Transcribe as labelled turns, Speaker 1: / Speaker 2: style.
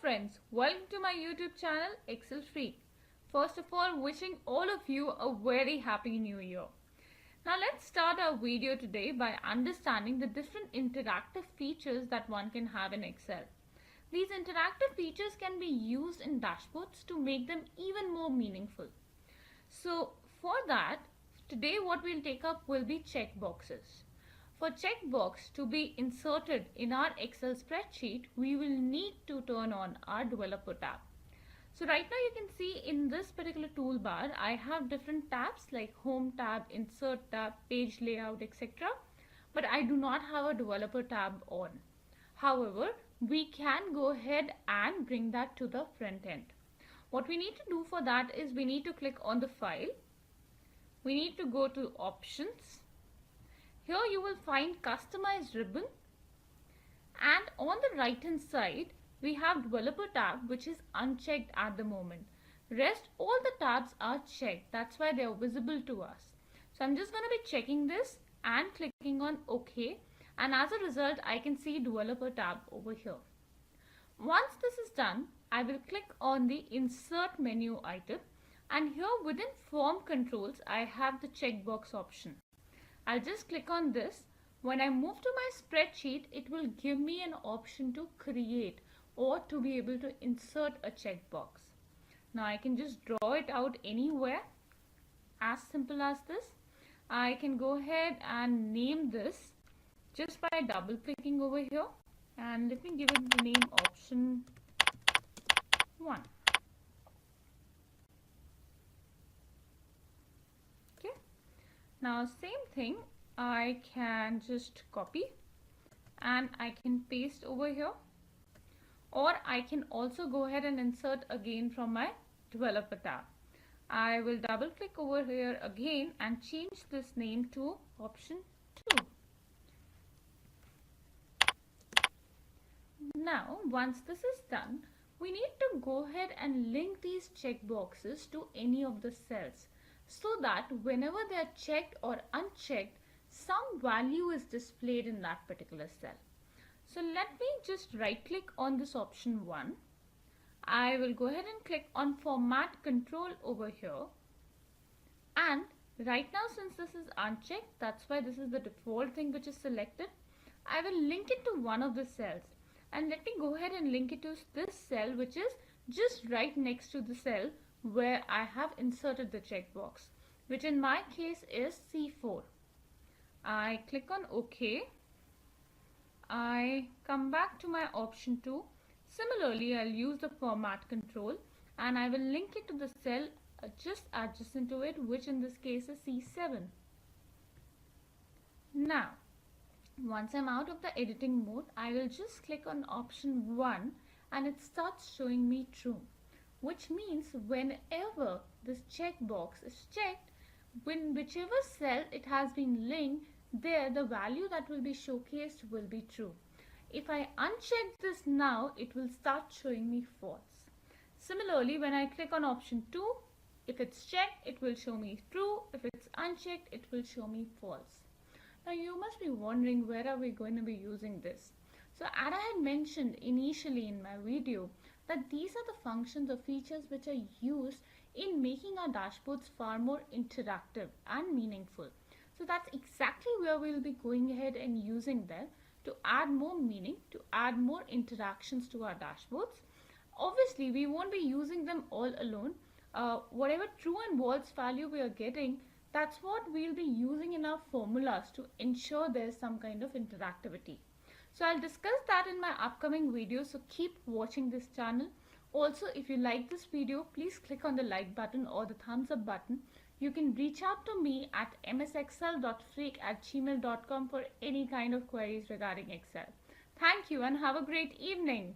Speaker 1: friends, welcome to my YouTube channel Excel Freak. First of all, wishing all of you a very happy new year. Now let's start our video today by understanding the different interactive features that one can have in Excel. These interactive features can be used in dashboards to make them even more meaningful. So for that, today what we'll take up will be checkboxes. For checkbox to be inserted in our Excel spreadsheet, we will need to turn on our developer tab. So right now you can see in this particular toolbar, I have different tabs like home tab, insert tab, page layout, etc. But I do not have a developer tab on. However, we can go ahead and bring that to the front end. What we need to do for that is we need to click on the file. We need to go to options. Here you will find customize ribbon, and on the right hand side we have developer tab, which is unchecked at the moment. Rest all the tabs are checked, that's why they are visible to us. So I'm just going to be checking this and clicking on OK, and as a result I can see developer tab over here. Once this is done, I will click on the insert menu item, and here within form controls I have the checkbox option. I'll just click on this. When I move to my spreadsheet, it will give me an option to create or to be able to insert a checkbox. Now I can just draw it out anywhere, as simple as this. I can go ahead and name this just by double clicking over here, and let me give it the name option 1. Now same thing, I can just copy and I can paste over here, or I can also go ahead and insert again from my developer tab. I will double click over here again and change this name to option 2. Now once this is done, we need to go ahead and link these checkboxes to any of the cells, so that whenever they are checked or unchecked, some value is displayed in that particular cell. So let me just right click on this option 1. I will go ahead and click on format control over here, and right now since this is unchecked, that's why this is the default thing which is selected. I will link it to one of the cells, and let me go ahead and link it to this cell, which is just right next to the cell where I have inserted the checkbox, which in my case is C4. I click on OK. I come back to my option 2. Similarly, I'll use the format control and I will link it to the cell just adjacent to it, which in this case is C7. Now, once I'm out of the editing mode, I will just click on option 1 and it starts showing me true, which means whenever this checkbox is checked, when whichever cell it has been linked, there the value that will be showcased will be true. If I uncheck this now, it will start showing me false. Similarly, when I click on option 2, if it's checked, it will show me true. If it's unchecked, it will show me false. Now you must be wondering, where are we going to be using this? So as I had mentioned initially in my video, that these are the functions or features which are used in making our dashboards far more interactive and meaningful. So that's exactly where we'll be going ahead and using them to add more meaning, to add more interactions to our dashboards. Obviously, we won't be using them all alone. Whatever true and false value we are getting, that's what we'll be using in our formulas to ensure there's some kind of interactivity. So I'll discuss that in my upcoming video, so keep watching this channel. Also, if you like this video, please click on the like button or the thumbs up button. You can reach out to me at msexcel.freak@gmail.com for any kind of queries regarding Excel. Thank you and have a great evening.